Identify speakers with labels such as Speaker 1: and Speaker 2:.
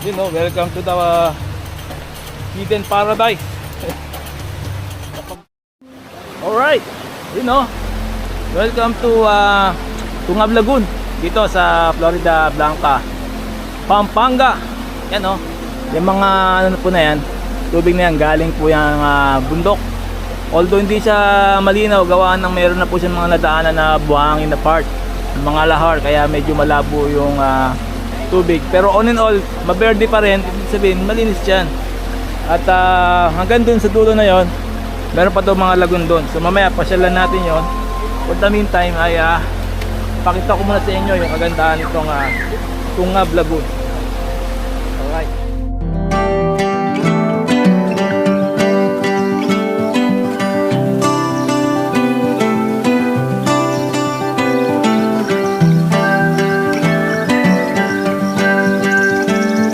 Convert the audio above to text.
Speaker 1: You know, welcome to the Hidden Paradise. Alright, you know, welcome to Tungab Lagoon dito sa Florida Blanca, Pampanga. Yan o, yung mga ano po na yan, tubig na yan galing po yung bundok. Although hindi siya malinaw, gawaan ng meron na po siyang mga nadaanan na buhangin na part, mga lahar, kaya medyo malabo yung tubig. Pero on and all, maberde pa rin, ibig sabihin malinis yan. At hanggang dun sa dulo na yon, meron pa daw mga lagoon doon. So mamaya pasyalan natin yon. For the meantime ay pakita ko muna sa inyo yung kagandahan nitong Tungab Lagoon.